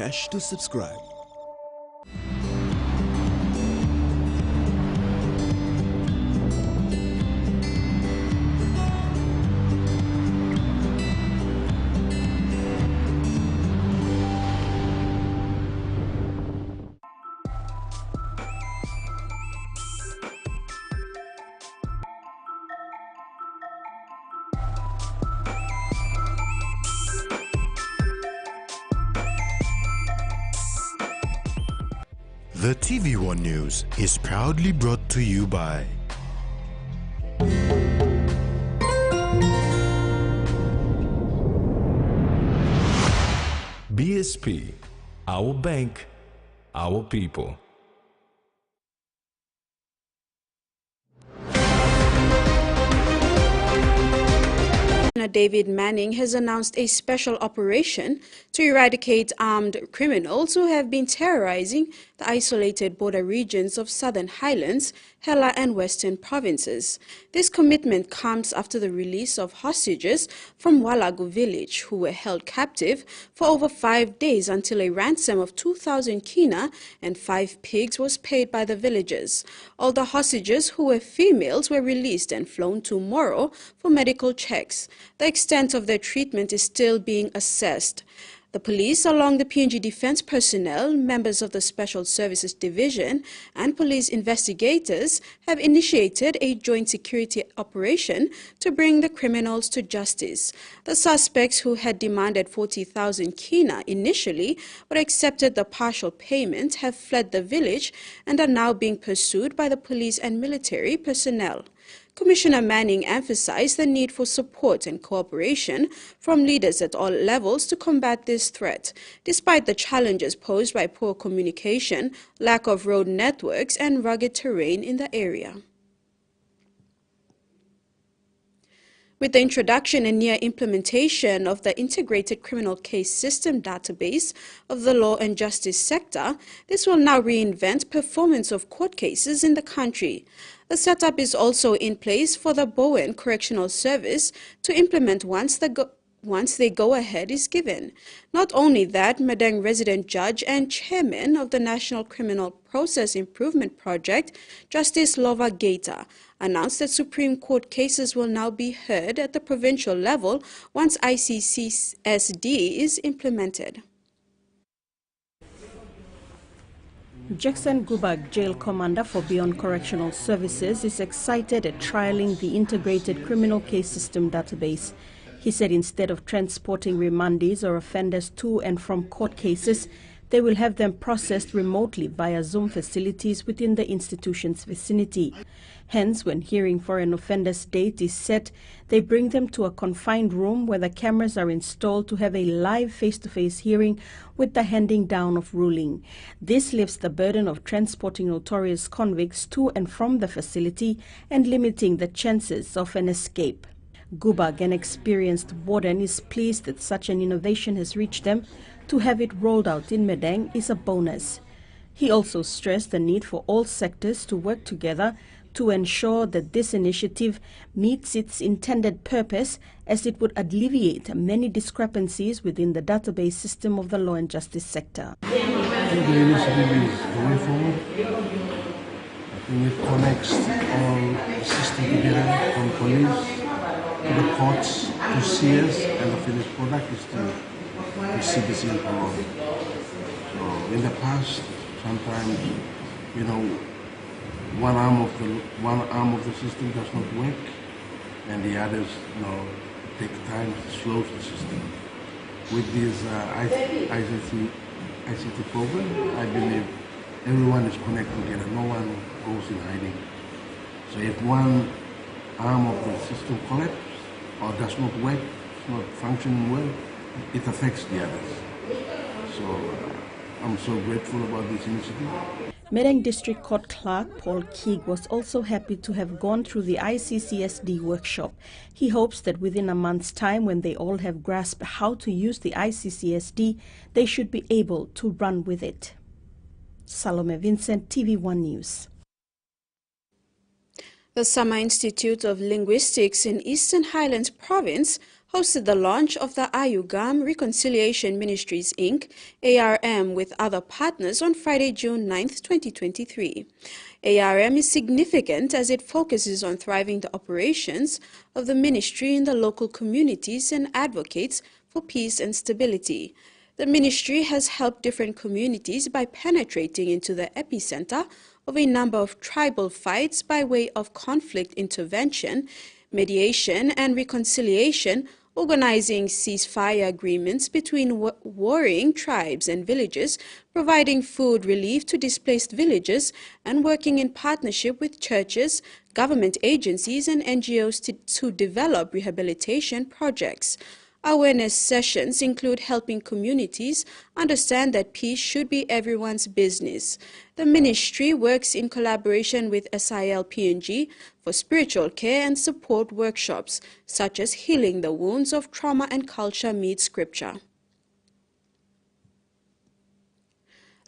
hash to subscribe. The TVWAN News is proudly brought to you by BSP, our bank, our people. David Manning has announced a special operation to eradicate armed criminals who have been terrorizing the isolated border regions of Southern Highlands, Hela and Western provinces. This commitment comes after the release of hostages from Walagu village who were held captive for over 5 days until a ransom of 2,000 kina and 5 pigs was paid by the villagers. All the hostages who were females were released and flown to Moro for medical checks. The extent of their treatment is still being assessed. The police, along the PNG defense personnel, members of the Special Services Division, and police investigators have initiated a joint security operation to bring the criminals to justice. The suspects, who had demanded 40,000 kina initially but accepted the partial payment, have fled the village and are now being pursued by the police and military personnel. Commissioner Manning emphasized the need for support and cooperation from leaders at all levels to combat this threat, despite the challenges posed by poor communication, lack of road networks, and rugged terrain in the area. With the introduction and near implementation of the Integrated Criminal Case System database of the law and justice sector, this will now reinvent performance of court cases in the country. The setup is also in place for the Bowen Correctional Service to implement once the go-ahead is given. Not only that, Madang resident judge and chairman of the National Criminal Process Improvement Project, Justice Lova Gaeta, announced that Supreme Court cases will now be heard at the provincial level once ICCSD is implemented. Jackson Gubag, jail commander for Beyond Correctional Services, is excited at trialling the Integrated Criminal Case System database. He said instead of transporting remandees or offenders to and from court cases, they will have them processed remotely via Zoom facilities within the institution's vicinity. Hence, when hearing for an offender's date is set, they bring them to a confined room where the cameras are installed to have a live face-to-face hearing with the handing down of ruling. This lifts the burden of transporting notorious convicts to and from the facility and limiting the chances of an escape. Gubag, an experienced warden, is pleased that such an innovation has reached them. To have it rolled out in Madang is a bonus. He also stressed the need for all sectors to work together to ensure that this initiative meets its intended purpose, as it would alleviate many discrepancies within the database system of the law and justice sector. I think the initiative is the way forward. I think it connects all the system together, from police to the courts to CS, and the finished product is to receive the same power. So in the past, sometimes, one arm of the system does not work, and the others, take time to slow the system. With this ICT program, I believe everyone is connected together. No one goes in hiding. So if one arm of the system collapses or does not work, it's not functioning well, it affects the others. So I'm so grateful about this initiative. Madang District Court Clerk Paul Keeg was also happy to have gone through the ICCSD workshop. He hopes that within a month's time, when they all have grasped how to use the ICCSD, they should be able to run with it. Salome Vincent, TV1 News. The Summer Institute of Linguistics in Eastern Highlands Province hosted the launch of the Ayugam Reconciliation Ministries, Inc., ARM, with other partners on Friday, June 9, 2023. ARM is significant as it focuses on thriving the operations of the ministry in the local communities and advocates for peace and stability. The ministry has helped different communities by penetrating into the epicenter of a number of tribal fights by way of conflict intervention, mediation, and reconciliation, organizing ceasefire agreements between warring tribes and villages, providing food relief to displaced villagers, and working in partnership with churches, government agencies, and NGOs to develop rehabilitation projects. Awareness sessions include helping communities understand that peace should be everyone's business. The ministry works in collaboration with SIL PNG for spiritual care and support workshops, such as healing the wounds of trauma and culture meet scripture.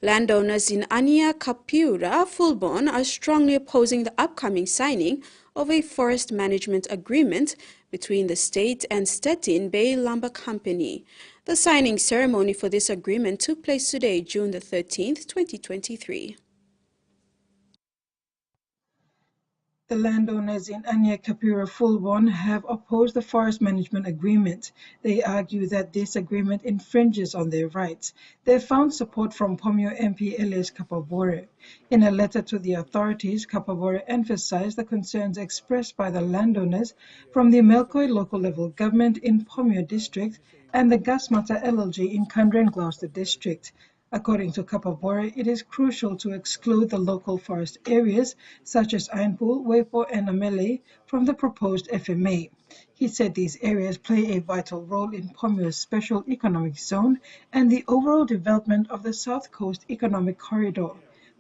Landowners in Anya Kapura, Fulbon, are strongly opposing the upcoming signing of a forest management agreement between the state and Stettin Bay Lumber Company. The signing ceremony for this agreement took place today, June the 13th, 2023. The landowners in Anya Kapura Fulbon have opposed the forest management agreement. They argue that this agreement infringes on their rights. They found support from Pomio MP Elias Kapabore. In a letter to the authorities, Kapabore emphasized the concerns expressed by the landowners from the Melkoi local level government in Pomio district and the Gasmata LLG in Kandren Gloucester district. According to Kapabore, it is crucial to exclude the local forest areas such as Ainpool, Weipo, and Amele from the proposed FMA. He said these areas play a vital role in Pomio's special economic zone and the overall development of the South Coast Economic Corridor.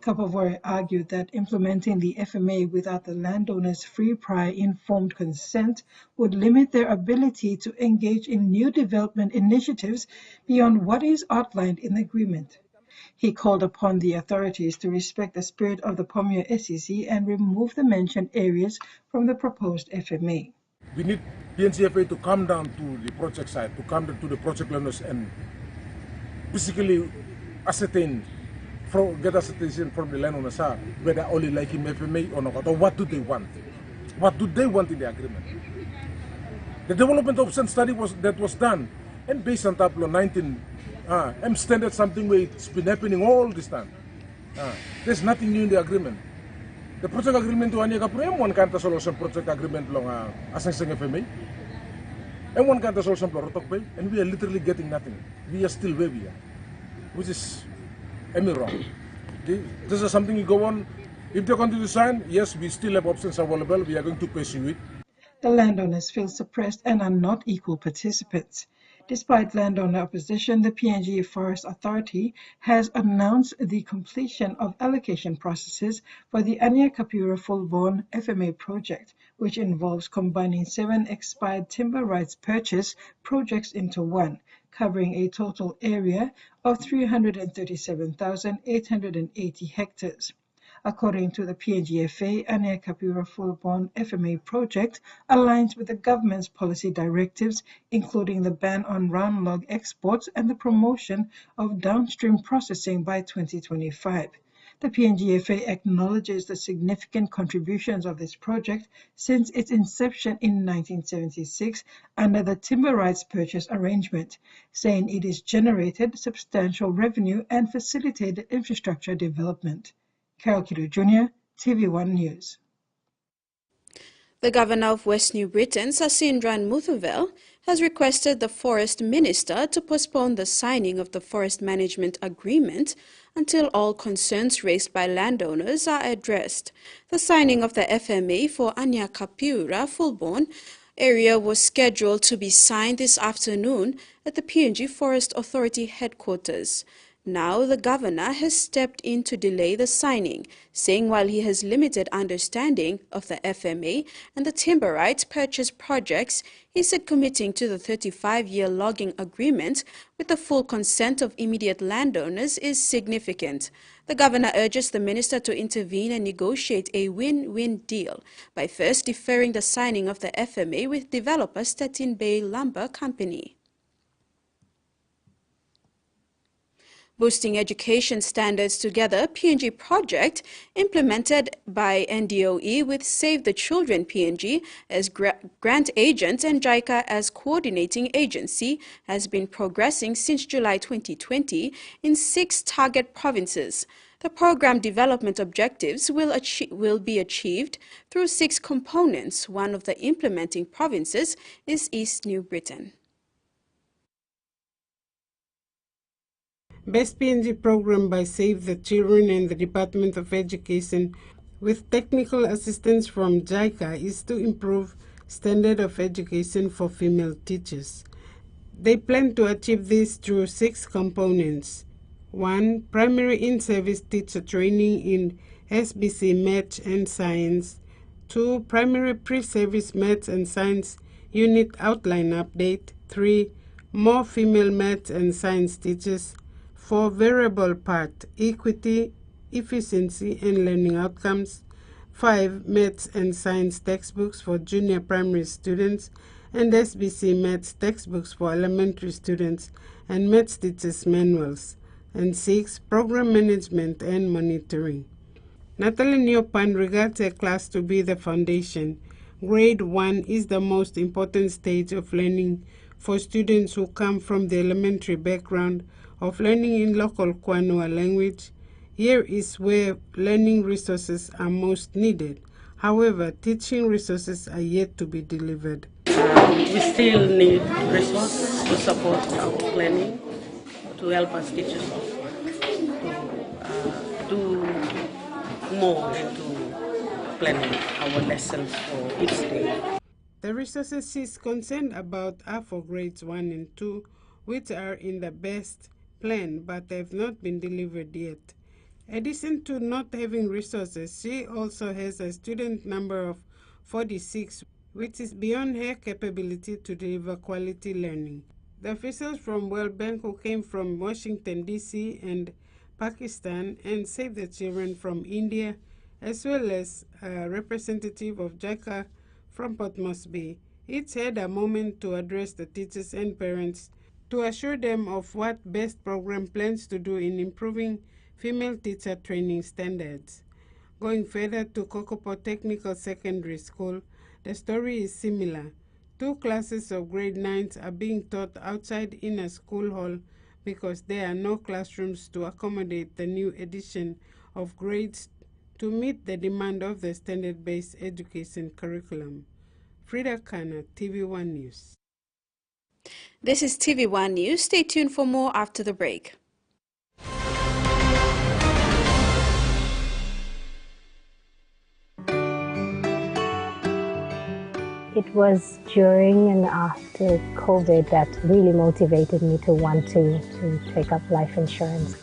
Kapabore argued that implementing the FMA without the landowners' free prior informed consent would limit their ability to engage in new development initiatives beyond what is outlined in the agreement. He called upon the authorities to respect the spirit of the Pomio SEC and remove the mentioned areas from the proposed FMA. We need PNCFA to come down to the project site, to come to the project learners and basically get ascertain from the landowners whether only like him FMA or not, or what do they want? What do they want in the agreement? The development option study was done, and based on Tableau 19, I'm standard something where it's been happening all this time. There's nothing new in the agreement. The project agreement to Anya Kapura, one kanta solution project agreement long asang FMA, and one kanta solution Rotok Bay, and we are literally getting nothing. We are still where we are, which is wrong. This is something you go on. If they continue to sign, yes, we still have options available. We are going to pursue it. The landowners feel suppressed and are not equal participants. Despite landowner opposition, the PNG Forest Authority has announced the completion of allocation processes for the Anya Kapura Fulbon FMA project, which involves combining 7 expired timber rights purchase projects into one, covering a total area of 337,880 hectares. According to the PNGFA, Anya Kapura Fulbon FMA project aligns with the government's policy directives, including the ban on round log exports and the promotion of downstream processing by 2025. The PNGFA acknowledges the significant contributions of this project since its inception in 1976 under the Timber Rights Purchase Arrangement, saying it has generated substantial revenue and facilitated infrastructure development. Carol Kidu Jr., TVWAN News. The Governor of West New Britain, Sasindran Muthuvel, has requested the Forest Minister to postpone the signing of the Forest Management Agreement until all concerns raised by landowners are addressed. The signing of the FMA for Anya Kapura Fulbon area was scheduled to be signed this afternoon at the PNG Forest Authority headquarters. Now, the governor has stepped in to delay the signing, saying while he has limited understanding of the FMA and the timber rights purchase projects, he said committing to the 35-year logging agreement with the full consent of immediate landowners is significant. The governor urges the minister to intervene and negotiate a win-win deal by first deferring the signing of the FMA with developer Stettin Bay Lumber Company. Boosting Education Standards Together PNG project implemented by NDOE with Save the Children PNG as grant agent and JICA as coordinating agency has been progressing since July 2020 in 6 target provinces. The program development objectives will be achieved through 6 components. One of the implementing provinces is East New Britain. Best PNG program by Save the Children and the Department of Education with technical assistance from JICA is to improve standard of education for female teachers. They plan to achieve this through 6 components. 1. Primary in-service teacher training in SBC Maths and Science. 2. Primary pre-service Maths and Science unit outline update. 3. More female Maths and Science teachers. 4. Variable part, equity, efficiency, and learning outcomes. 5. Maths and Science textbooks for junior primary students and SBC Maths textbooks for elementary students and Maths teachers manuals. And 6. Program management and monitoring. Natalie Nyopan regards a class to be the foundation. Grade 1 is the most important stage of learning for students who come from the elementary background of learning in local Kwanua language. Here is where learning resources are most needed. However, teaching resources are yet to be delivered. We still need resources to support our learning, to help us teachers to do more into planning our lessons for each day. The resources she's concerned about are for grades 1 and 2, which are in the best plan but have not been delivered yet. In addition to not having resources, she also has a student number of 46, which is beyond her capability to deliver quality learning. The officials from World Bank who came from Washington, D.C. and Pakistan and Save the Children from India, as well as a representative of JICA from Port Moresby, each had a moment to address the teachers and parents to assure them of what BEST program plans to do in improving female teacher training standards. Going further to Kokopo Technical Secondary School, the story is similar. 2 classes of grade 9s are being taught outside in a school hall because there are no classrooms to accommodate the new addition of grades to meet the demand of the standard-based education curriculum. Frida Kana, TVWAN News. This is TVWAN News. Stay tuned for more after the break. It was during and after COVID that really motivated me to want to take up life insurance.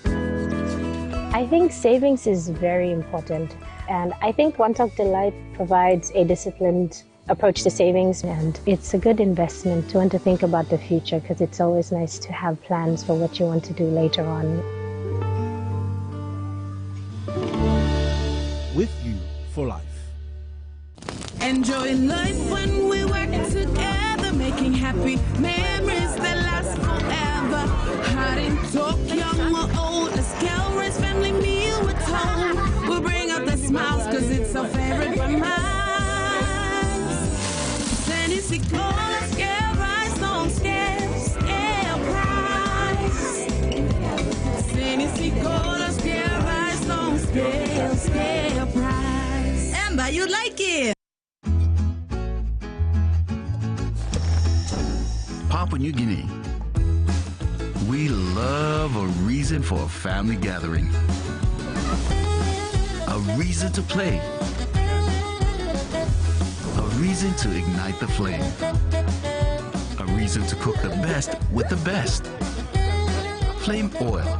I think savings is very important, and I think One Talk Delight provides a disciplined approach to savings, and it's a good investment to want to think about the future, because it's always nice to have plans for what you want to do later on. With you for life. Enjoying life when we work together, making happy memories that last forever. Hot in talk, young or old, a scale-raised family meal with home. We'll bring out the smiles, cause it's our favorite for minds. Tennessee Cola, scale rise, don't scale price. Tennessee Cola, scale rise, don't scale price. Amber, you like it? Papua New Guinea. We love a reason for a family gathering. A reason to play. A reason to ignite the flame. A reason to cook the best with the best. Flame oil,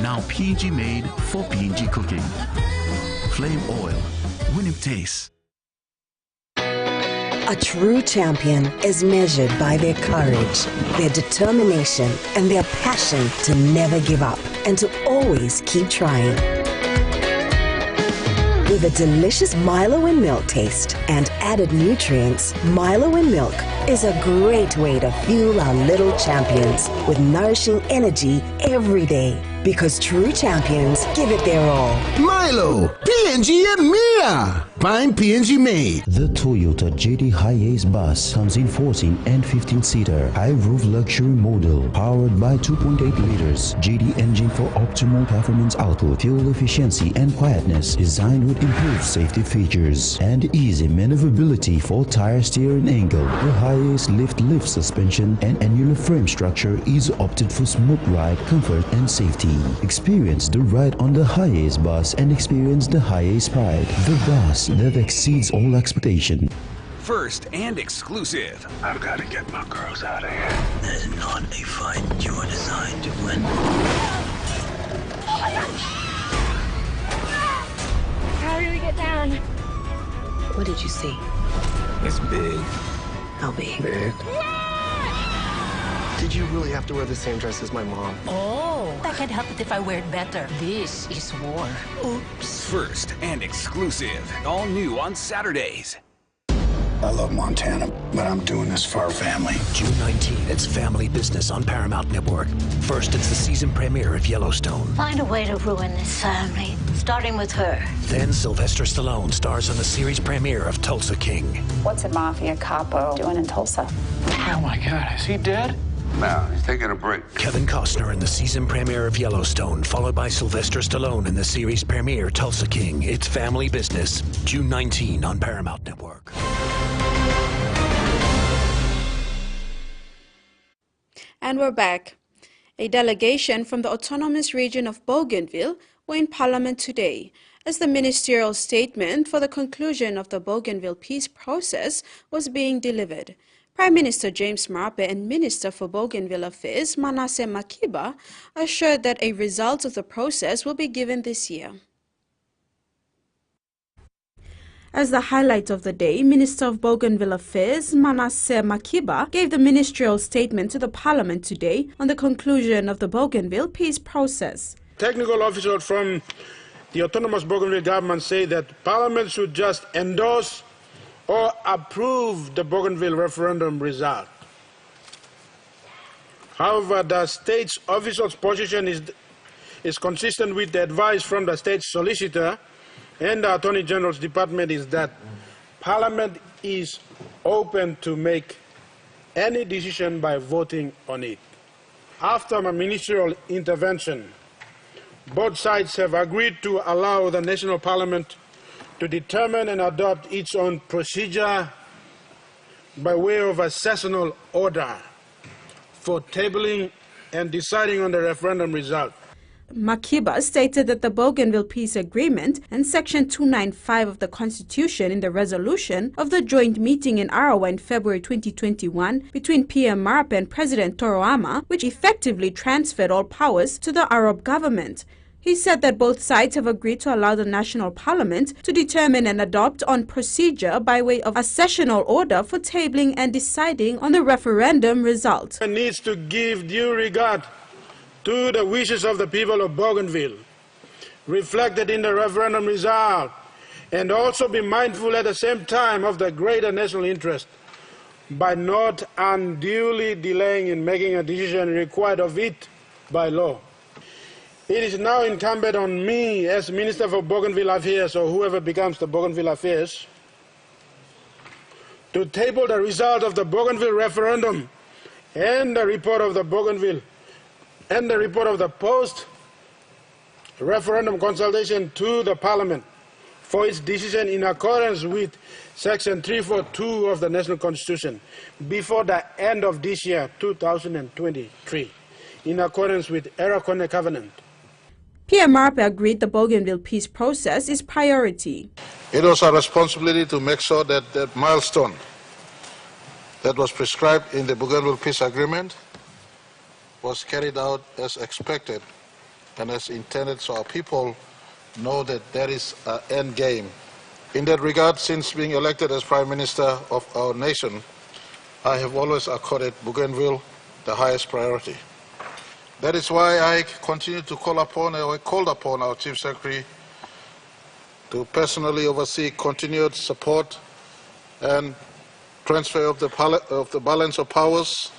Now PNG made for PNG cooking. Flame oil, winning taste. A true champion is measured by their courage, their determination, and their passion to never give up and to always keep trying. With a delicious Milo in milk taste and added nutrients, Milo in milk is a great way to fuel our little champions with nourishing energy every day. Because true champions give it their all. Milo, PNG and Mia. Find PNG made. The Toyota JD Hiace bus comes in 14 and 15-seater high-roof luxury model powered by 2.8 liters JD engine for optimal performance output, fuel efficiency and quietness, designed with improved safety features and easy maneuverability for tire steering angle. The Hiace lift suspension and annular frame structure is opted for smooth ride, comfort and safety. Experience the ride on the Hiace bus and experience the Hiace pride, the bus that exceeds all expectation. First and exclusive. I've got to get my girls out of here. That is not a fight you are designed to win. How do we get down? What did you see? It's big. How big? Big. Did you really have to wear the same dress as my mom? Oh, I can't help it if I wear it better. This is war. Oops. First and exclusive. All new on Saturdays. I love Montana, but I'm doing this for our family. June 19th, it's Family Business on Paramount Network. First, it's the season premiere of Yellowstone. Find a way to ruin this family, starting with her. Then Sylvester Stallone stars on the series premiere of Tulsa King. What's a mafia capo doing in Tulsa? Oh my God, is he dead? No, he's taking a break. Kevin Costner in the season premiere of Yellowstone, followed by Sylvester Stallone in the series premiere Tulsa King. It's Family Business, June 19 on Paramount Network. And we're back. A delegation from the autonomous region of Bougainville were in Parliament today as the ministerial statement for the conclusion of the Bougainville peace process was being delivered. Prime Minister James Marape and Minister for Bougainville Affairs Manasseh Makiba assured that a result of the process will be given this year. As the highlight of the day, Minister of Bougainville Affairs Manasseh Makiba gave the ministerial statement to the Parliament today on the conclusion of the Bougainville peace process. Technical officials from the autonomous Bougainville government say that Parliament should just endorse or approve the Bougainville referendum result. However, the state's official's position is consistent with the advice from the state solicitor and the Attorney General's department is that Parliament is open to make any decision by voting on it. After my ministerial intervention, both sides have agreed to allow the National Parliament to determine and adopt its own procedure by way of a sessional order for tabling and deciding on the referendum result. Makiba stated that the Bougainville Peace Agreement and Section 295 of the Constitution in the resolution of the joint meeting in Arawa in February 2021 between PM Marape and President Toroama, which effectively transferred all powers to the Arab government. He said that both sides have agreed to allow the National Parliament to determine and adopt on procedure by way of a sessional order for tabling and deciding on the referendum result. It needs to give due regard to the wishes of the people of Bougainville, reflected in the referendum result, and also be mindful at the same time of the greater national interest by not unduly delaying in making a decision required of it by law. It is now incumbent on me as Minister for Bougainville Affairs, or whoever becomes the Bougainville Affairs, to table the result of the Bougainville referendum and the report of the Bougainville and the report of the post-referendum consultation to the Parliament for its decision in accordance with Section 342 of the National Constitution before the end of this year, 2023, in accordance with Erakone Covenant. PM Marape agreed the Bougainville peace process is priority. It was our responsibility to make sure that that milestone that was prescribed in the Bougainville Peace Agreement was carried out as expected and as intended, so our people know that there is an end game. In that regard, since being elected as Prime Minister of our nation, I have always accorded Bougainville the highest priority. That is why I continue to called upon our Chief Secretary to personally oversee continued support and transfer of the balance of powers,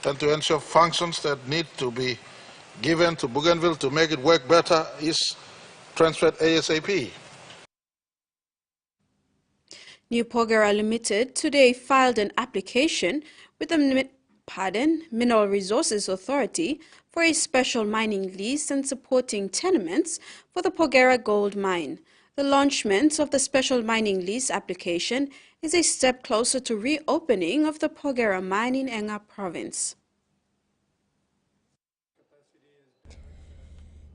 and to ensure functions that need to be given to Bougainville to make it work better is transferred ASAP. New Porgera Limited today filed an application with the Mineral Resources Authority for a special mining lease and supporting tenements for the Porgera gold mine. The launchment of the special mining lease application is a step closer to reopening of the Porgera mine in Enga province.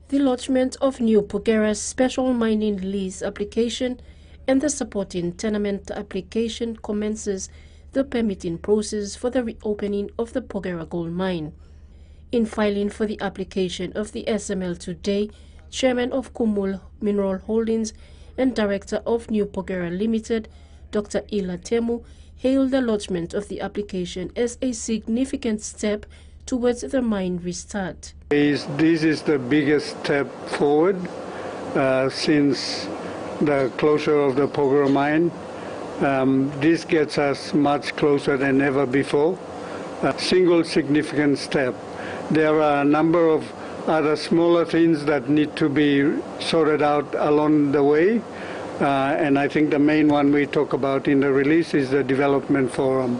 The lodgement of New Porgera's special mining lease application and the supporting tenement application commences the permitting process for the reopening of the Porgera gold mine. In filing for the application of the SML today, Chairman of Kumul Mineral Holdings and Director of New Porgera Limited, Dr. Ila Temu, hailed the lodgement of the application as a significant step towards the mine restart. This is the biggest step forward since the closure of the Porgera mine. This gets us much closer than ever before. A single significant step. There are a number of other smaller things that need to be sorted out along the way. And I think the main one we talk about in the release is the development forum.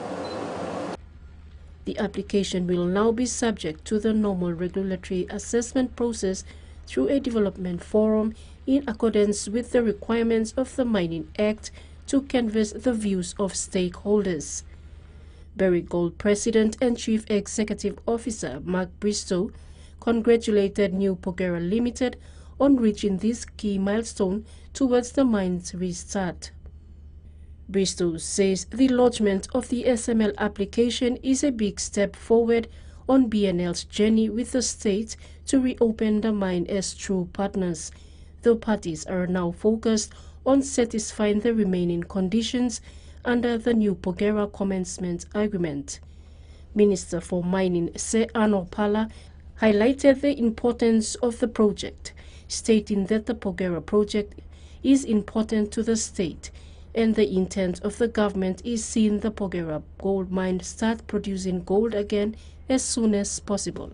The application will now be subject to the normal regulatory assessment process through a development forum in accordance with the requirements of the Mining Act to canvass the views of stakeholders. Barrick Gold President and Chief Executive Officer Mark Bristow congratulated New Porgera Limited on reaching this key milestone towards the mine's restart. Bristow says the lodgement of the SML application is a big step forward on BNL's journey with the state to reopen the mine as true partners. The parties are now focused on satisfying the remaining conditions under the New Porgera Commencement Agreement. Minister for Mining Se Anopala highlighted the importance of the project, stating that the Porgera project is important to the state and the intent of the government is seeing the Porgera gold mine start producing gold again as soon as possible.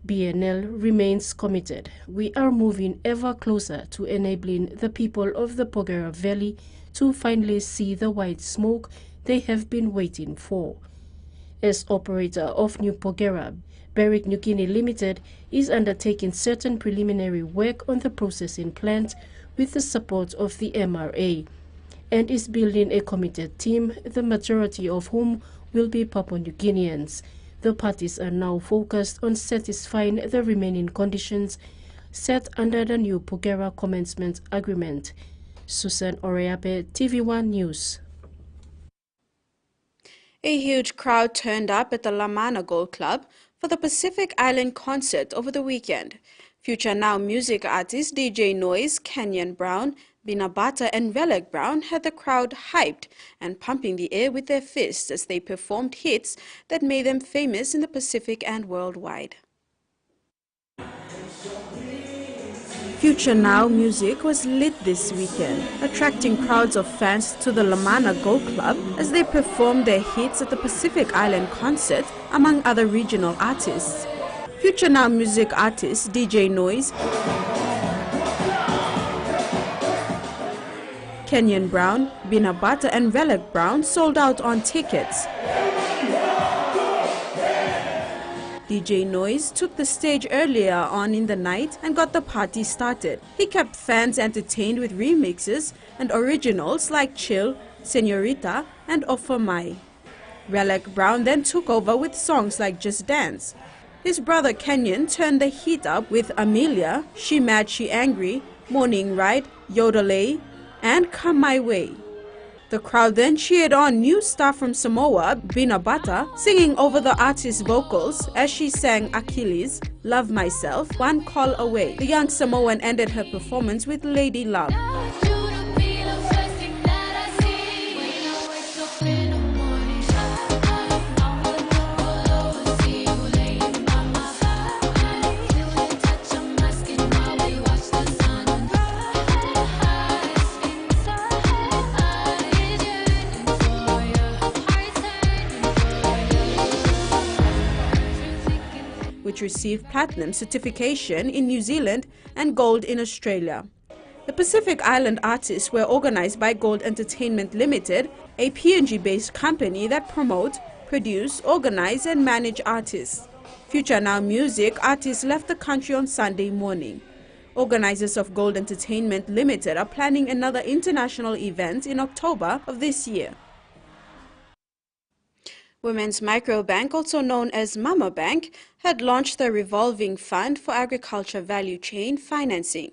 BNL remains committed. We are moving ever closer to enabling the people of the Porgera Valley to finally see the white smoke they have been waiting for. As operator of New Porgera, Barrick New Guinea Limited is undertaking certain preliminary work on the processing plant with the support of the MRA and is building a committed team, the majority of whom will be Papua New Guineans. The parties are now focused on satisfying the remaining conditions set under the New Porgera Commencement Agreement. Susan Oreape, TVWAN News. A huge crowd turned up at the Lamana Gold Club for the Pacific Island concert over the weekend. Future Now music artist DJ Noise, Kenyon Brown, Binabata and Velek Brown had the crowd hyped and pumping the air with their fists as they performed hits that made them famous in the Pacific and worldwide. Future Now music was lit this weekend, attracting crowds of fans to the Lamana Gold Club as they performed their hits at the Pacific Island concert, among other regional artists. Future Now music artist DJ Noise, Kenyon Brown, Binabata and Velek Brown sold out on tickets. DJ Noise took the stage earlier on in the night and got the party started. He kept fans entertained with remixes and originals like Chill, Senorita and Offer Mai. Velek Brown then took over with songs like Just Dance. His brother Kenyon turned the heat up with Amelia, She Mad She Angry, Morning Ride, Yodelay, and Come My Way. The crowd then cheered on new star from Samoa, Bina Bata, singing over the artist's vocals as she sang Achilles, Love Myself, One Call Away. The young Samoan ended her performance with Lady Love. Which received platinum certification in New Zealand and gold in Australia. The Pacific Island artists were organized by Gold Entertainment Limited, a PNG-based company that promote, produce, organize and manage artists. Future Now Music artists left the country on Sunday morning. Organizers of Gold Entertainment Limited are planning another international event in October of this year. Women's Microbank, also known as Mama Bank, had launched the revolving fund for agriculture value chain financing.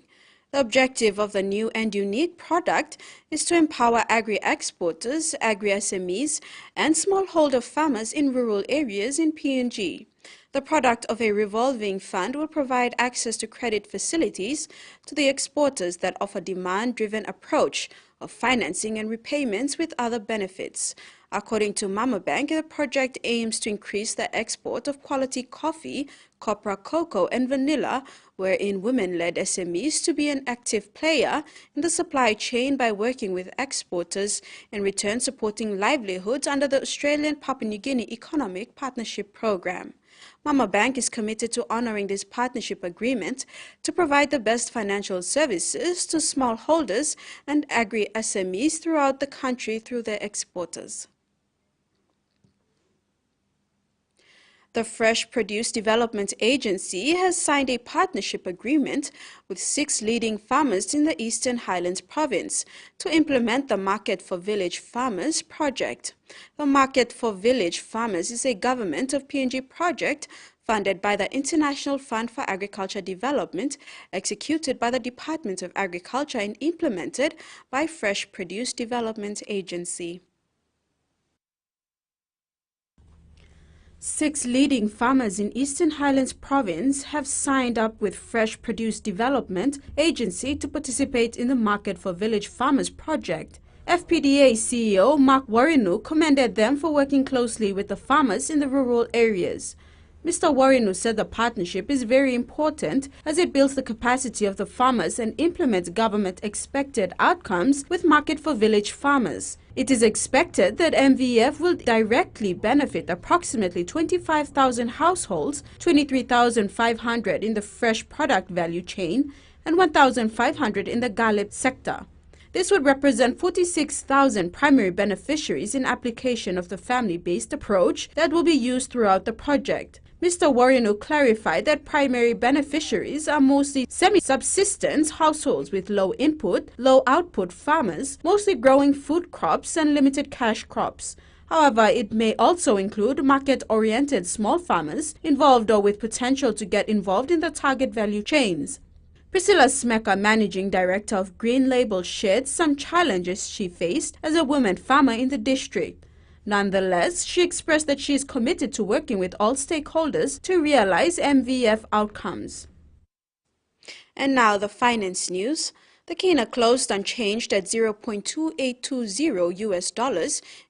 The objective of the new and unique product is to empower agri-exporters, agri-SMEs, and smallholder farmers in rural areas in PNG. The product of a revolving fund will provide access to credit facilities to the exporters that offer demand-driven approach of financing and repayments with other benefits. According to Mama Bank, the project aims to increase the export of quality coffee, copra, cocoa, and vanilla, wherein women-led SMEs to be an active player in the supply chain by working with exporters, in return supporting livelihoods under the Australian Papua New Guinea Economic Partnership Program. Mama Bank is committed to honoring this partnership agreement to provide the best financial services to smallholders and agri-SMEs throughout the country through their exporters. The Fresh Produce Development Agency has signed a partnership agreement with 6 leading farmers in the Eastern Highlands province to implement the Market for Village Farmers project. The Market for Village Farmers is a government of PNG project funded by the International Fund for Agriculture Development, executed by the Department of Agriculture and implemented by Fresh Produce Development Agency. 6 leading farmers in Eastern Highlands Province have signed up with Fresh Produce Development Agency to participate in the Market for Village Farmers project. FPDA CEO Mark Warinu commended them for working closely with the farmers in the rural areas. Mr. Warinu said the partnership is very important as it builds the capacity of the farmers and implements government-expected outcomes with Market for Village Farmers. It is expected that MVF will directly benefit approximately 25,000 households, 23,500 in the fresh product value chain, and 1,500 in the Gallup sector. This would represent 46,000 primary beneficiaries in application of the family-based approach that will be used throughout the project. Mr. Warinu clarified that primary beneficiaries are mostly semi-subsistence households with low input, low output farmers, mostly growing food crops and limited cash crops. However, it may also include market-oriented small farmers involved or with potential to get involved in the target value chains. Priscilla Smeka, Managing Director of Green Label, shared some challenges she faced as a woman farmer in the district. Nonetheless, she expressed that she is committed to working with all stakeholders to realize MVF outcomes. And now the finance news. The kina closed unchanged at $0.2820 US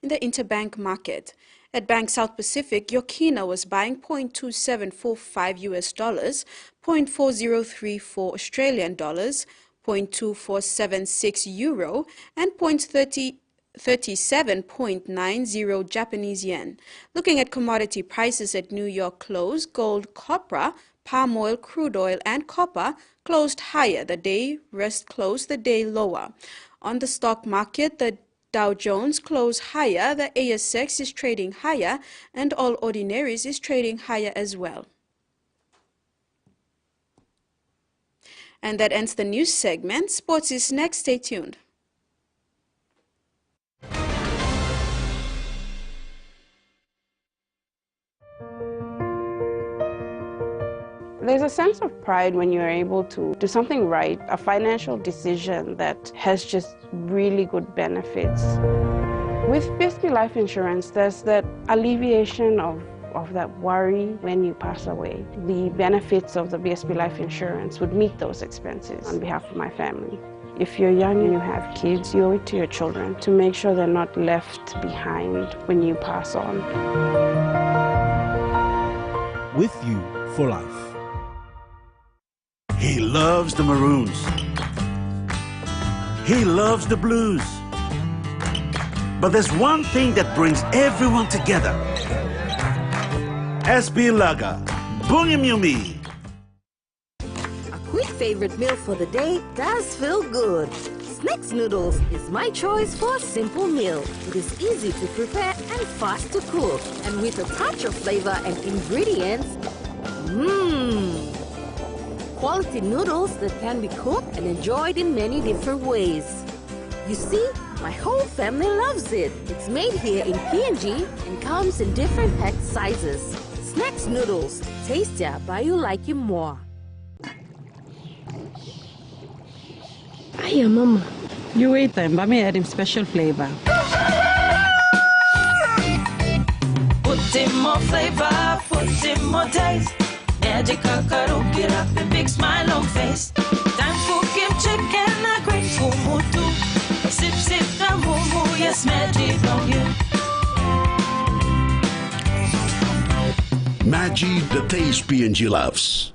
in the interbank market. At Bank South Pacific, your kina was buying $0.2745 US, $0.4034 Australian dollars, $0.2476 euro, and $0.3790 Japanese yen. Looking at commodity prices at New York close, gold, copra, palm oil, crude oil, and copper closed higher the day, rest closed the day lower. On the stock market, the Dow Jones closed higher, the ASX is trading higher, and all ordinaries is trading higher as well. And that ends the news segment. Sports is next. Stay tuned. Ladies There's a sense of pride when you're able to do something right, a financial decision that has just really good benefits. With BSP Life Insurance, there's that alleviation of that worry when you pass away. The benefits of the BSP Life Insurance would meet those expenses on behalf of my family. If you're young and you have kids, you owe it to your children to make sure they're not left behind when you pass on. With you for life. He loves the Maroons. He loves the Blues. But there's one thing that brings everyone together. SB Lager, Bougainville. A quick favorite meal for the day does feel good. Snacks noodles is my choice for a simple meal. It is easy to prepare and fast to cook. And with a touch of flavor and ingredients, quality noodles that can be cooked and enjoyed in many different ways. You see, my whole family loves it. It's made here in PNG and comes in different pack sizes. Snacks noodles, tastier but you like it more. Hiya, Mama. You wait time, but me add him special flavor. Put in more flavor, put in more taste. Magic kakaru, get up a big smile on face. Time for kim chicken, a great kumutu. Sip, sip, the moo, yes, magic on you. Maggi, the taste PNG loves.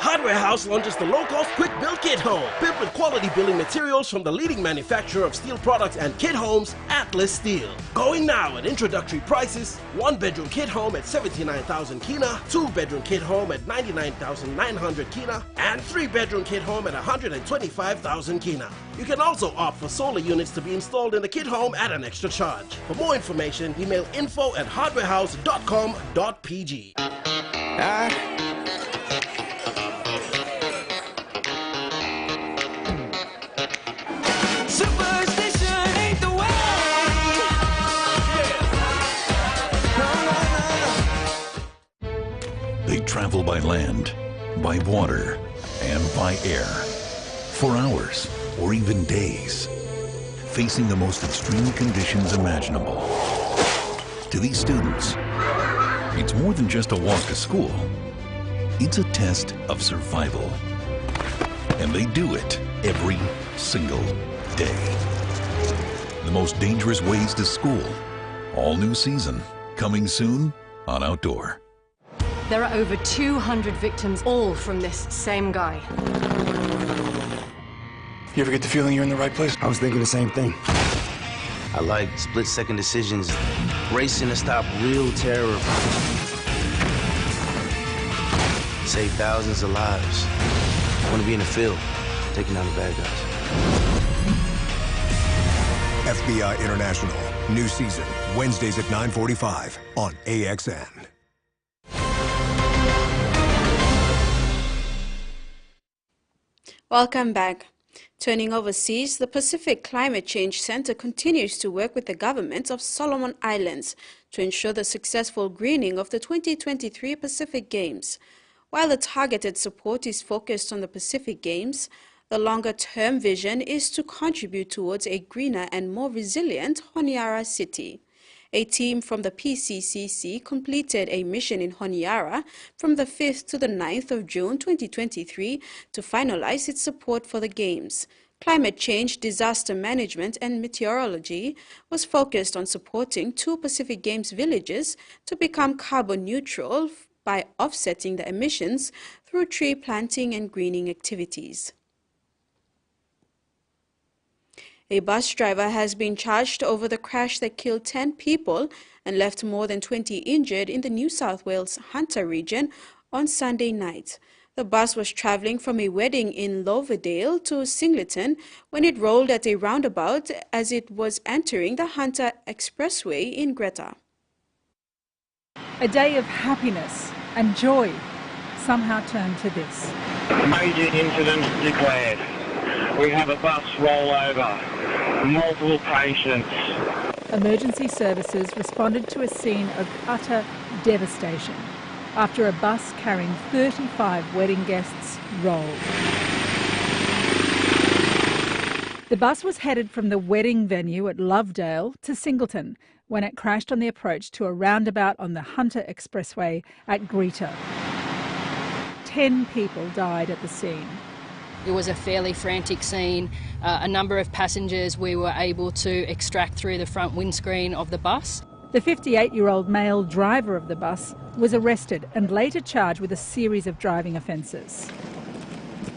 Hardware House launches the low-cost quick build kit home, built with quality building materials from the leading manufacturer of steel products and kit homes, Atlas Steel. Going now at introductory prices: 1-bedroom kit home at 79,000 kina, 2-bedroom kit home at 99,900 kina, and 3-bedroom kit home at 125,000 kina. You can also opt for solar units to be installed in the kit home at an extra charge. For more information, email info@hardwarehouse.com.pg. They travel by land, by water, and by air for hours or even days, facing the most extreme conditions imaginable. To these students, it's more than just a walk to school. It's a test of survival. And they do it every single day. The most dangerous ways to school. All new season, coming soon on Outdoor. There are over 200 victims, all from this same guy. You ever get the feeling you're in the right place? I was thinking the same thing. I like split-second decisions, racing to stop real terror. Save thousands of lives. I want to be in the field, taking down the bad guys. FBI International, new season, Wednesdays at 9:45 on AXN. Welcome back. Turning overseas, the Pacific Climate Change Center continues to work with the governments of Solomon Islands to ensure the successful greening of the 2023 Pacific Games. While the targeted support is focused on the Pacific Games, the longer-term vision is to contribute towards a greener and more resilient Honiara city. A team from the PCCC completed a mission in Honiara from the 5th to the 9th of June 2023 to finalize its support for the Games. Climate change, disaster management, and meteorology was focused on supporting 2 Pacific Games villages to become carbon neutral by offsetting the emissions through tree planting and greening activities. A bus driver has been charged over the crash that killed 10 people and left more than 20 injured in the New South Wales Hunter region on Sunday night. The bus was traveling from a wedding in Loverdale to Singleton when it rolled at a roundabout as it was entering the Hunter Expressway in Greta. A day of happiness and joy somehow turned to this. Major incident declared. We have a bus rollover, multiple patients. Emergency services responded to a scene of utter devastation after a bus carrying 35 wedding guests rolled. The bus was headed from the wedding venue at Lovedale to Singleton when it crashed on the approach to a roundabout on the Hunter Expressway at Greta. 10 people died at the scene. It was a fairly frantic scene. A number of passengers we were able to extract through the front windscreen of the bus. The 58-year-old male driver of the bus was arrested and later charged with a series of driving offences.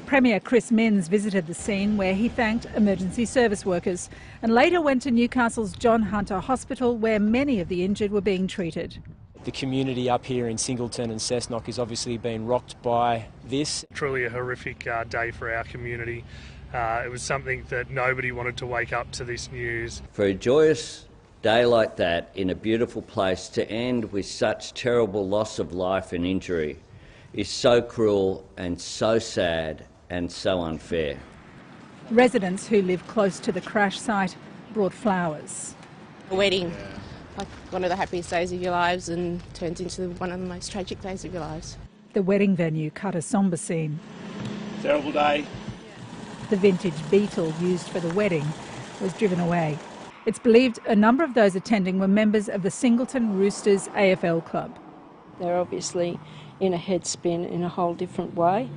Premier Chris Minns visited the scene where he thanked emergency service workers and later went to Newcastle's John Hunter Hospital where many of the injured were being treated. The community up here in Singleton and Cessnock has obviously been rocked by this. Truly a horrific day for our community. It was something that nobody wanted to wake up to this news. For a joyous day like that in a beautiful place to end with such terrible loss of life and injury is so cruel and so sad and so unfair. Residents who live close to the crash site brought flowers. A wedding, like one of the happiest days of your lives, and turns into one of the most tragic days of your lives. The wedding venue cut a sombre scene. Terrible day. The vintage Beetle used for the wedding was driven away. It's believed a number of those attending were members of the Singleton Roosters AFL club. They're obviously in a headspin in a whole different way,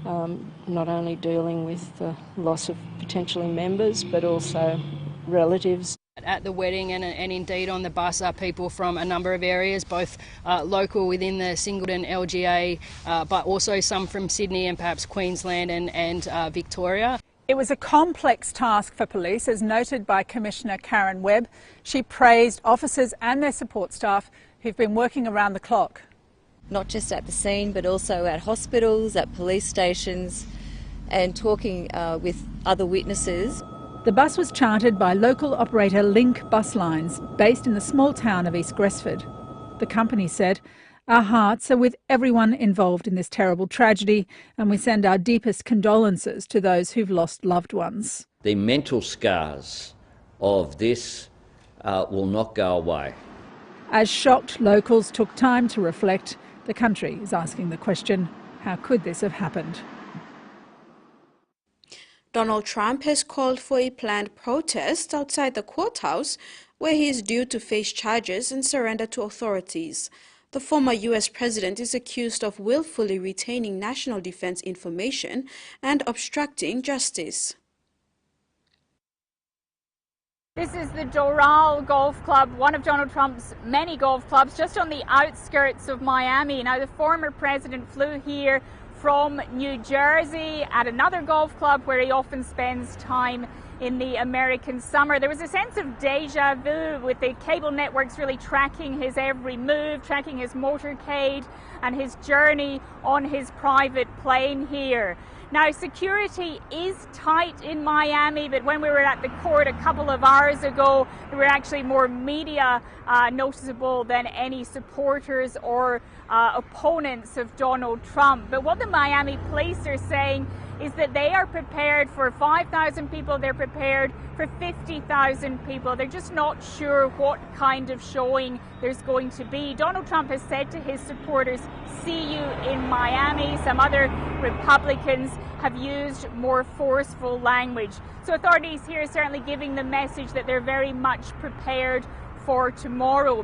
not only dealing with the loss of potentially members but also relatives. At the wedding and indeed on the bus are people from a number of areas, both local within the Singleton LGA, but also some from Sydney and perhaps Queensland and Victoria. It was a complex task for police, as noted by Commissioner Karen Webb. She praised officers and their support staff who've been working around the clock. Not just at the scene, but also at hospitals, at police stations, and talking with other witnesses. The bus was chartered by local operator Link Bus Lines, based in the small town of East Gresford. The company said, "Our hearts are with everyone involved in this terrible tragedy, and we send our deepest condolences to those who've lost loved ones." The mental scars of this will not go away. As shocked locals took time to reflect, the country is asking the question, how could this have happened? Donald Trump has called for a planned protest outside the courthouse where he is due to face charges and surrender to authorities. The former U.S. president is accused of willfully retaining national defense information and obstructing justice. This is the Doral Golf Club, one of Donald Trump's many golf clubs, just on the outskirts of Miami. Now, the former president flew here from New Jersey at another golf club where he often spends time in the American summer. There was a sense of deja vu with the cable networks really tracking his every move, tracking his motorcade and his journey on his private plane here. Now, security is tight in Miami, but when we were at the court a couple of hours ago, there were actually more media noticeable than any supporters or opponents of Donald Trump. But what the Miami police are saying is that they are prepared for 5,000 people, they're prepared for 50,000 people. They're just not sure what kind of showing there's going to be. Donald Trump has said to his supporters, "See you in Miami." Some other Republicans have used more forceful language. So authorities here are certainly giving the message that they're very much prepared for tomorrow.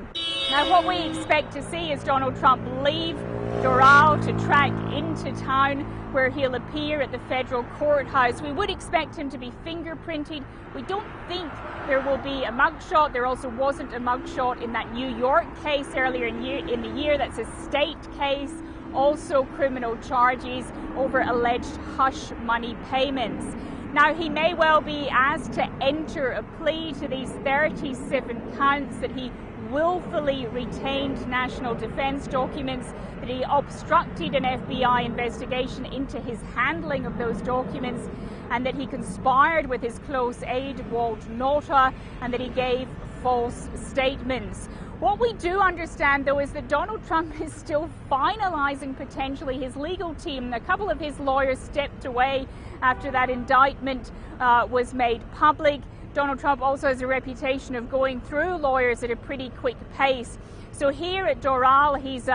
Now, what we expect to see is Donald Trump leave Doral to track into town where he'll appear at the federal courthouse. We would expect him to be fingerprinted. We don't think there will be a mugshot. There also wasn't a mugshot in that New York case earlier in the year. That's a state case. Also criminal charges over alleged hush money payments. Now, he may well be asked to enter a plea to these 37 counts that he willfully retained national defense documents, that he obstructed an FBI investigation into his handling of those documents, and that he conspired with his close aide Walt Nauta, and that he gave false statements. What we do understand, though, is that Donald Trump is still finalizing potentially his legal team. A couple of his lawyers stepped away after that indictment was made public. Donald Trump also has a reputation of going through lawyers at a pretty quick pace. So here at Doral, he's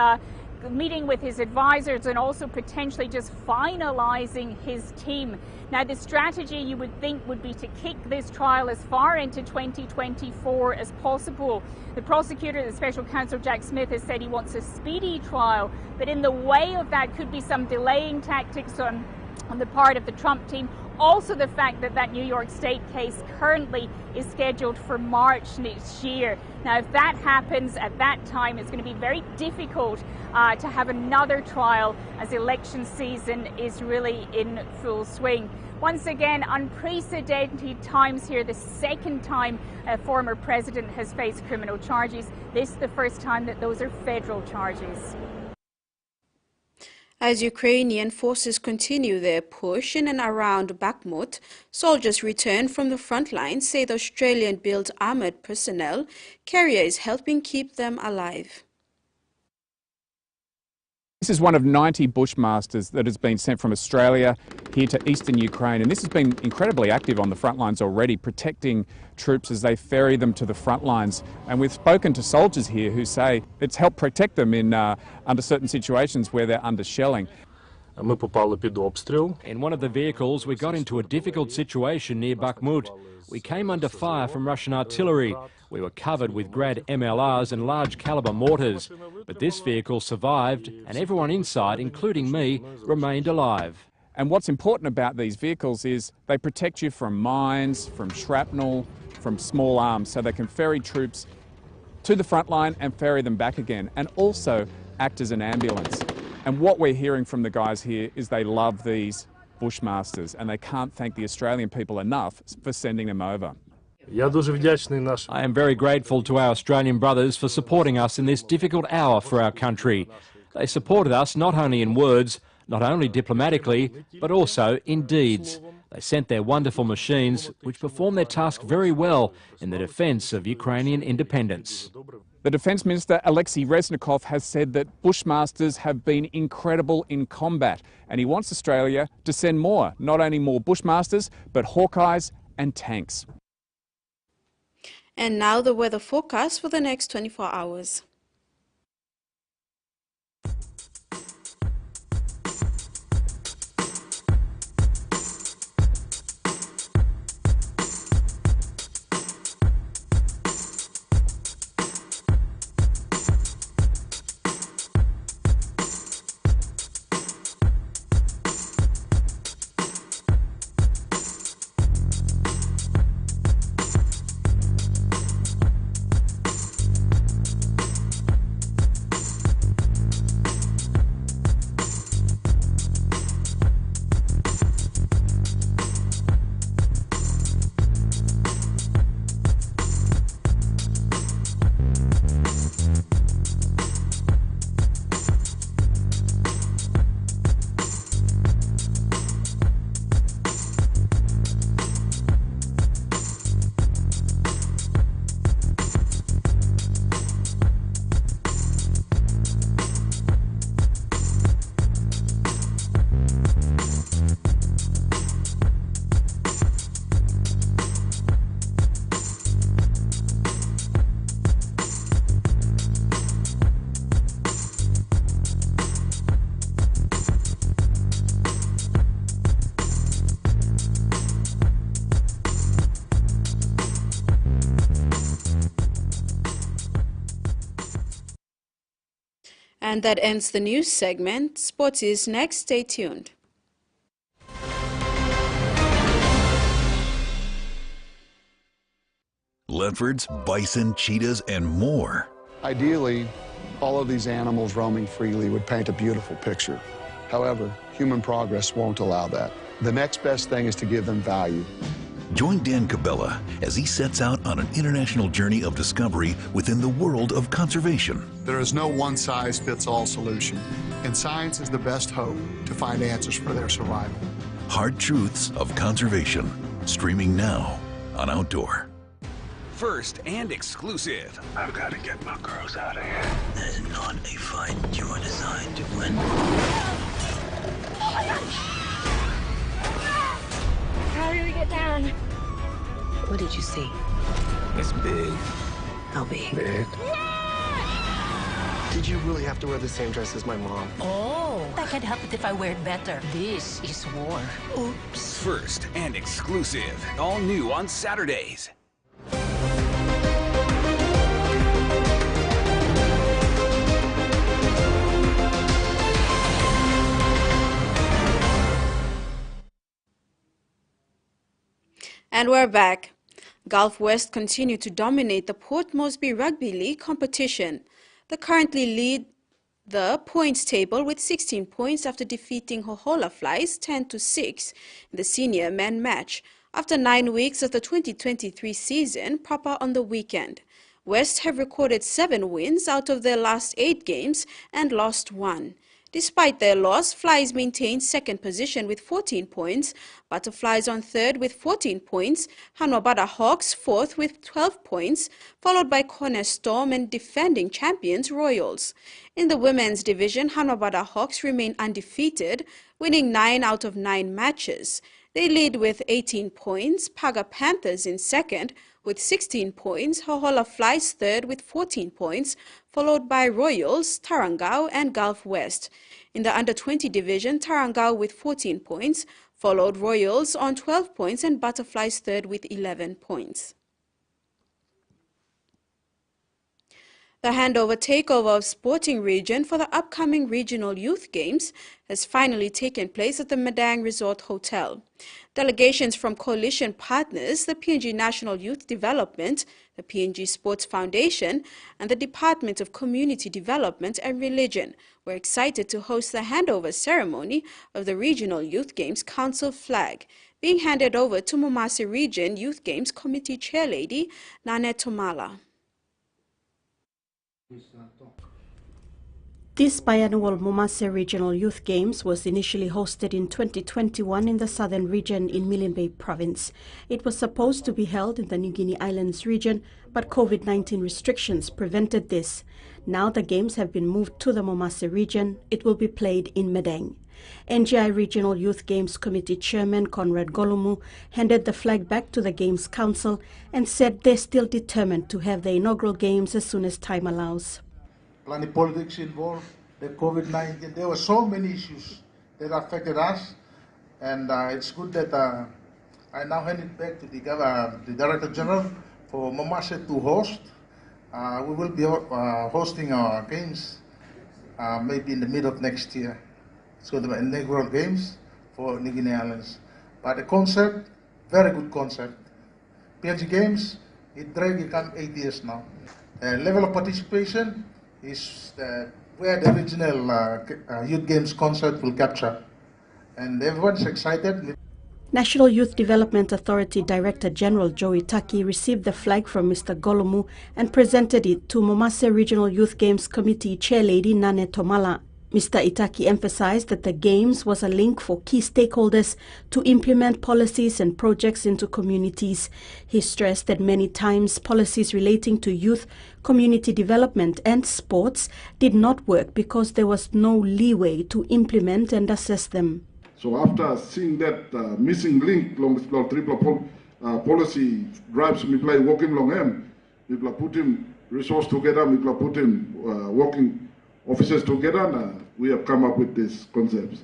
meeting with his advisors and also potentially just finalizing his team. Now, the strategy you would think would be to kick this trial as far into 2024 as possible. The prosecutor, the special counsel Jack Smith, has said he wants a speedy trial, but in the way of that could be some delaying tactics on the part of the Trump team. Also the fact that that New York State case currently is scheduled for March next year. Now, if that happens at that time, it's going to be very difficult to have another trial as election season is really in full swing. Once again, unprecedented times here. The second time a former president has faced criminal charges. This is the first time that those are federal charges. As Ukrainian forces continue their push in and around Bakhmut, soldiers return from the front lines say the Australian-built armoured personnel carrier is helping keep them alive. This is one of 90 Bushmasters that has been sent from Australia here to eastern Ukraine, and this has been incredibly active on the front lines already, protecting troops as they ferry them to the front lines. And we've spoken to soldiers here who say it's helped protect them in under certain situations where they're under shelling. In one of the vehicles, we got into a difficult situation near Bakhmut. We came under fire from Russian artillery. We were covered with Grad MLRs and large caliber mortars. But this vehicle survived, and everyone inside, including me, remained alive. And what's important about these vehicles is they protect you from mines, from shrapnel, from small arms, so they can ferry troops to the front line and ferry them back again, and also act as an ambulance. And what we're hearing from the guys here is they love these Bushmasters, and they can't thank the Australian people enough for sending them over. I am very grateful to our Australian brothers for supporting us in this difficult hour for our country. They supported us not only in words, not only diplomatically, but also in deeds. They sent their wonderful machines, which perform their task very well in the defence of Ukrainian independence. The Defence Minister, Alexei Reznikov, has said that Bushmasters have been incredible in combat, and he wants Australia to send more, not only more Bushmasters, but Hawkeyes and tanks. And now the weather forecast for the next 24 hours. And that ends the news segment. Sports is next. Stay tuned. Leopards, bison, cheetahs, and more. Ideally, all of these animals roaming freely would paint a beautiful picture. However, human progress won't allow that. The next best thing is to give them value. Join Dan Cabela as he sets out on an international journey of discovery within the world of conservation. There is no one-size-fits-all solution, and science is the best hope to find answers for their survival. Hard Truths of Conservation, streaming now on Outdoor. First and exclusive. I've got to get my girls out of here. That is not a fight you are designed to win. How do we get down? What did you see? It's big. How big? Big. Did you really have to wear the same dress as my mom? Oh, I can't help it if I wear it better. This is war. Oops. First and exclusive. All new on Saturdays. And we're back. Gulf West continue to dominate the Port Moresby Rugby League competition. They currently lead the points table with 16 points after defeating Hohola Flies 10-6 in the senior men match after 9 weeks of the 2023 season proper on the weekend. West have recorded 7 wins out of their last 8 games and lost 1. Despite their loss, Flies maintained second position with 14 points, Butterflies on third with 14 points, Hanwabada Hawks fourth with 12 points, followed by Cornerstorm and defending champions Royals. In the women's division, Hanwabada Hawks remain undefeated, winning 9 out of 9 matches. They lead with 18 points, Paga Panthers in second with 16 points, Hohola Flies third with 14 points, followed by Royals, Tarangao and Gulf West. In the under-20 division, Tarangao with 14 points, followed Royals on 12 points and Butterflies third with 11 points. The handover takeover of Sporting Region for the upcoming Regional Youth Games has finally taken place at the Madang Resort Hotel. Delegations from coalition partners, the PNG National Youth Development, the PNG Sports Foundation, and the Department of Community Development and Religion were excited to host the handover ceremony of the Regional Youth Games Council flag, being handed over to Momase Region Youth Games Committee Chairlady Nane Tomala. This biannual Momase Regional Youth Games was initially hosted in 2021 in the southern region in Milne Bay Province. It was supposed to be held in the New Guinea Islands region, but COVID-19 restrictions prevented this. Now the games have been moved to the Momase region. It will be played in Madang. NGI Regional Youth Games Committee Chairman Conrad Golumu handed the flag back to the Games Council and said they're still determined to have the inaugural games as soon as time allows. Plenty politics involved, the COVID-19, there were so many issues that affected us, and it's good that I now hand it back to the Director General for Momase to host. We will be hosting our games maybe in the middle of next year. It's going to be inaugural games for New Guinea Islands. But the concept, very good concept. PNG Games, it become 8 years now. Level of participation is where the original Youth Games concept will capture. And everyone's excited. National Youth Development Authority Director General Joe Itaki received the flag from Mr. Golumu and presented it to Momase Regional Youth Games Committee Chairlady Nane Tomala. Mr. Itaki emphasized that the Games was a link for key stakeholders to implement policies and projects into communities. He stressed that many times policies relating to youth, community development and sports did not work because there was no leeway to implement and assess them. So after seeing that missing link along the triple policy drives, we play working long him, we put him resource together, we put him working officers together, and we have come up with these concepts.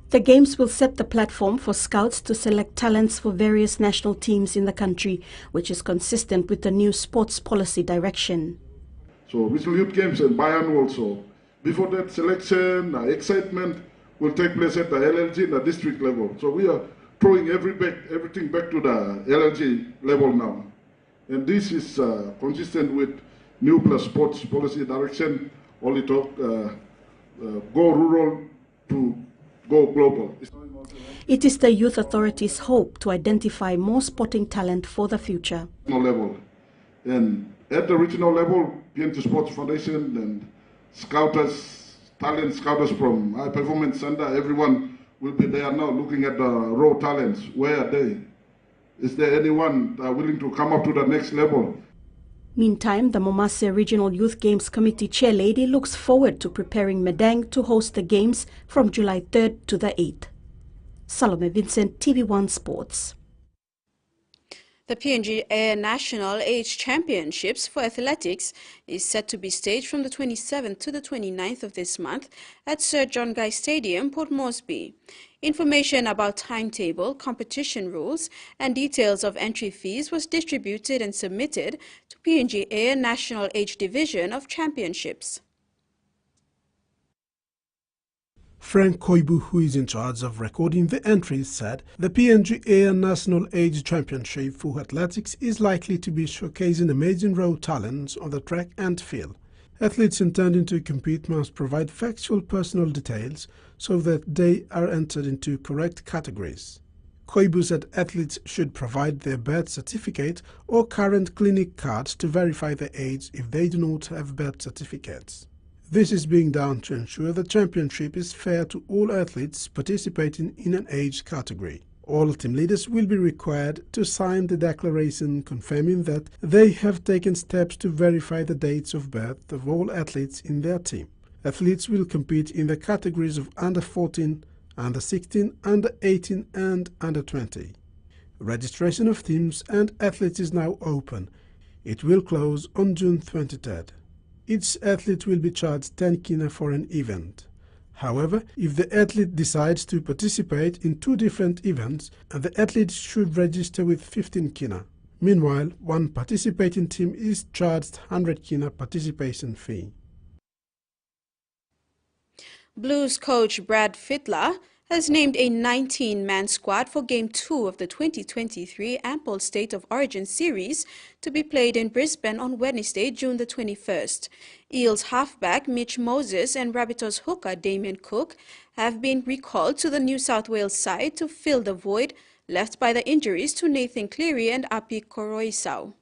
The Games will set the platform for scouts to select talents for various national teams in the country, which is consistent with the new sports policy direction. So Regional Youth Games and biannual, so before that selection, excitement will take place at the LLG and the district level. So we are throwing everything back to the LLG level now. And this is consistent with new plus sports policy direction. Only talk, go rural to go global. It is the Youth Authority's hope to identify more sporting talent for the future. Level. And at the regional level, PNG Sports Foundation and scouters, talent scouters from High Performance Center, everyone will be there now looking at the raw talents. Where are they? Is there anyone willing to come up to the next level? Meantime, the Momase Regional Youth Games Committee Chairlady looks forward to preparing Madang to host the Games from July 3rd to the 8th. Salome Vincent, TV1 Sports. The PNG Air National Age Championships for Athletics is set to be staged from the 27th to the 29th of this month at Sir John Guy Stadium, Port Moresby. Information about timetable, competition rules, and details of entry fees was distributed and submitted to PNG Air National Age Division of Championships. Frank Koibu, who is in charge of recording the entries, said the PNG Air National Age Championship for Athletics is likely to be showcasing amazing raw talents on the track and field. Athletes intending to compete must provide factual personal details so that they are entered into correct categories. Koibu said athletes should provide their birth certificate or current clinic cards to verify their age if they do not have birth certificates. This is being done to ensure the championship is fair to all athletes participating in an age category. All team leaders will be required to sign the declaration confirming that they have taken steps to verify the dates of birth of all athletes in their team. Athletes will compete in the categories of under 14, under 16, under 18 and under 20. Registration of teams and athletes is now open. It will close on June 23rd. Each athlete will be charged 10 kina for an event. However, if the athlete decides to participate in two different events, the athlete should register with 15 kina. Meanwhile, one participating team is charged 100 kina participation fee. Blues coach Brad Fittler has named a 19-man squad for Game 2 of the 2023 Ample State of Origin Series to be played in Brisbane on Wednesday, June the 21st. Eels halfback Mitch Moses and Rabbitohs hooker Damien Cook have been recalled to the New South Wales side to fill the void left by the injuries to Nathan Cleary and Api Koroisau.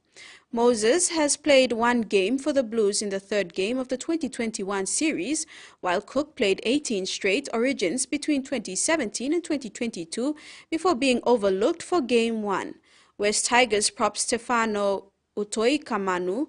Moses has played one game for the Blues in the third game of the 2021 series, while Cook played 18 straight Origins between 2017 and 2022 before being overlooked for Game 1. West Tigers prop Stefano Utoikamanu,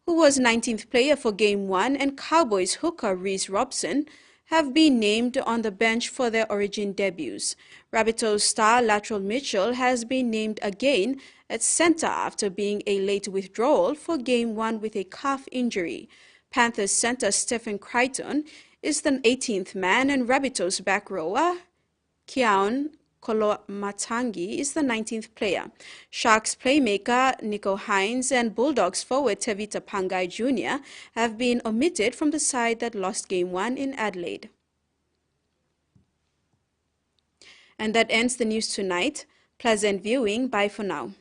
who was 19th player for Game 1, and Cowboys hooker Reece Robson have been named on the bench for their Origin debuts. Rabbitohs star Latrell Mitchell has been named again at centre after being a late withdrawal for Game 1 with a calf injury. Panthers centre Stephen Crichton is the 18th man, and Rabbitohs back rower Keaon Kolomatangi is the 19th player. Sharks playmaker Nico Hines and Bulldogs forward Tevita Pangai Jr. have been omitted from the side that lost Game 1 in Adelaide. And that ends the news tonight. Pleasant viewing. Bye for now.